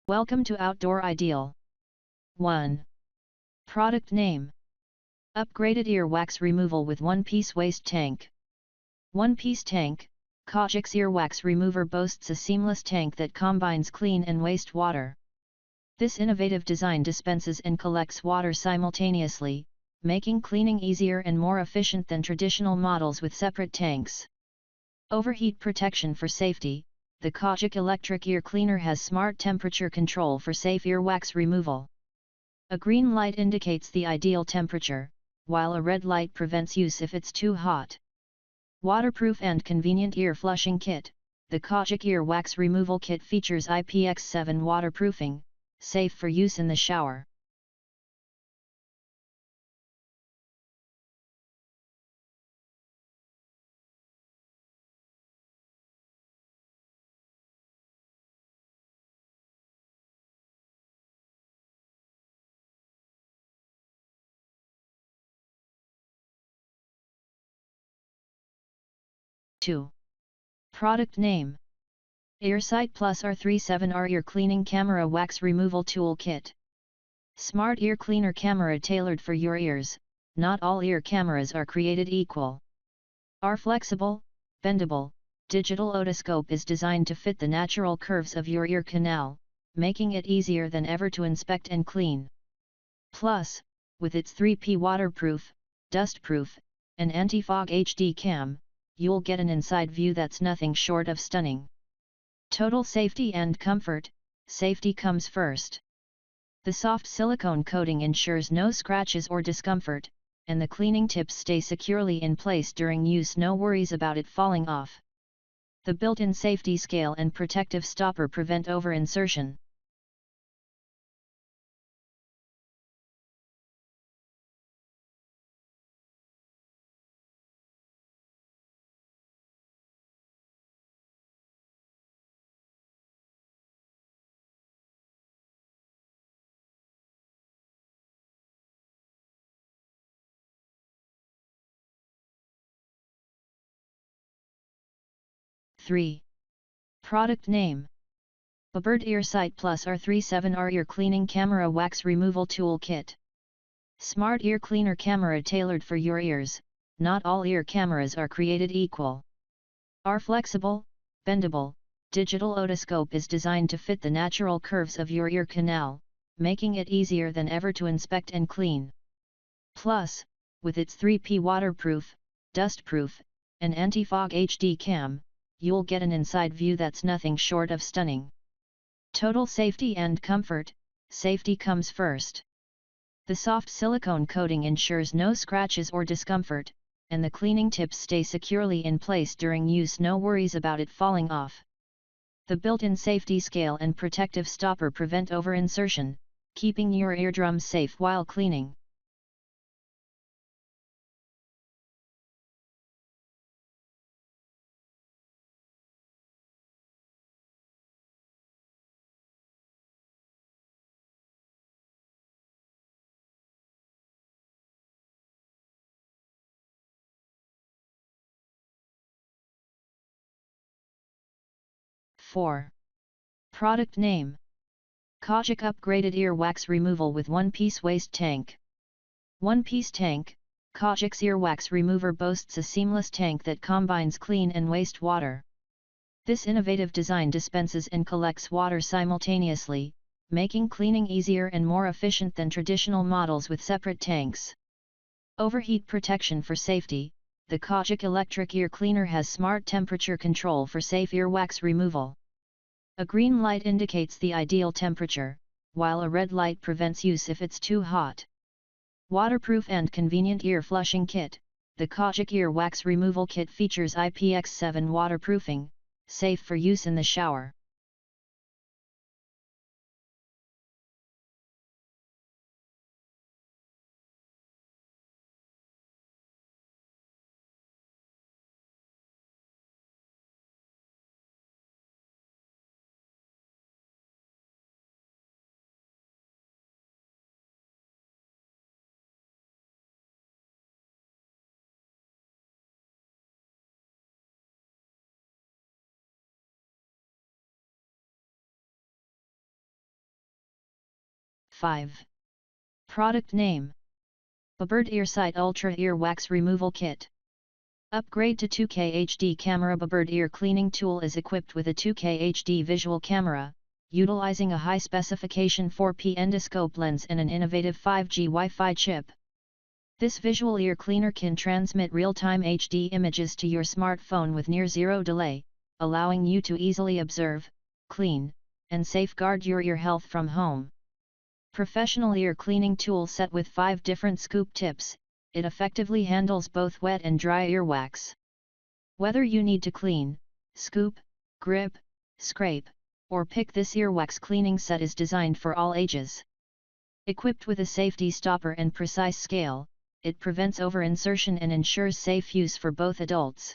Welcome to Outdoor Ideal. 1. Product name. Upgraded earwax removal with one-piece waste tank. One-piece tank, KAUGIC's earwax remover boasts a seamless tank that combines clean and waste water. This innovative design dispenses and collects water simultaneously, making cleaning easier and more efficient than traditional models with separate tanks. Overheat protection for safety. The KAUGIC electric ear cleaner has smart temperature control for safe earwax removal. A green light indicates the ideal temperature, while a red light prevents use if it's too hot. Waterproof and convenient ear flushing kit. The KAUGIC earwax removal kit features IPX7 waterproofing, safe for use in the shower. Product name. Earsight Plus R37R Ear Cleaning Camera Wax Removal Tool Kit. Smart ear cleaner camera tailored for your ears. Not all ear cameras are created equal. Our flexible, bendable, digital otoscope is designed to fit the natural curves of your ear canal, making it easier than ever to inspect and clean. Plus, with its 3P waterproof, dustproof, and anti-fog HD cam, you'll get an inside view that's nothing short of stunning. Total safety and comfort. Safety comes first. The soft silicone coating ensures no scratches or discomfort, and the cleaning tips stay securely in place during use, no worries about it falling off. The built-in safety scale and protective stopper prevent over-insertion. Product name. Bebird Earsight Plus R37R Ear Cleaning Camera Wax Removal Tool Kit. Smart ear cleaner camera tailored for your ears. Not all ear cameras are created equal. Our flexible, bendable, digital otoscope is designed to fit the natural curves of your ear canal, making it easier than ever to inspect and clean. Plus, with its 3P waterproof, dustproof, and anti-fog HD cam, you'll get an inside view that's nothing short of stunning. Total safety and comfort. Safety comes first. The soft silicone coating ensures no scratches or discomfort, and the cleaning tips stay securely in place during use, no worries about it falling off. The built-in safety scale and protective stopper prevent over-insertion, keeping your eardrums safe while cleaning. Product name. KAUGIC Upgraded Earwax Removal with One-Piece Waste Tank. One-Piece Tank. KAUGIC's earwax remover boasts a seamless tank that combines clean and waste water. This innovative design dispenses and collects water simultaneously, making cleaning easier and more efficient than traditional models with separate tanks. Overheat protection for safety. The KAUGIC electric ear cleaner has smart temperature control for safe earwax removal. A green light indicates the ideal temperature, while a red light prevents use if it's too hot. Waterproof and convenient ear flushing kit. The KAUGIC earwax removal kit features IPX7 waterproofing, safe for use in the shower. 5. Product name: Bebird Earsight Ultra Ear Wax Removal Kit. Upgrade to 2K HD camera. Bebird ear cleaning tool is equipped with a 2K HD visual camera, utilizing a high-specification 4P endoscope lens and an innovative 5G Wi-Fi chip. This visual ear cleaner can transmit real-time HD images to your smartphone with near zero delay, allowing you to easily observe, clean, and safeguard your ear health from home. Professional ear cleaning tool set with 5 different scoop tips, it effectively handles both wet and dry earwax. Whether you need to clean, scoop, grip, scrape, or pick, this earwax cleaning set is designed for all ages. Equipped with a safety stopper and precise scale, it prevents over-insertion and ensures safe use for both adults.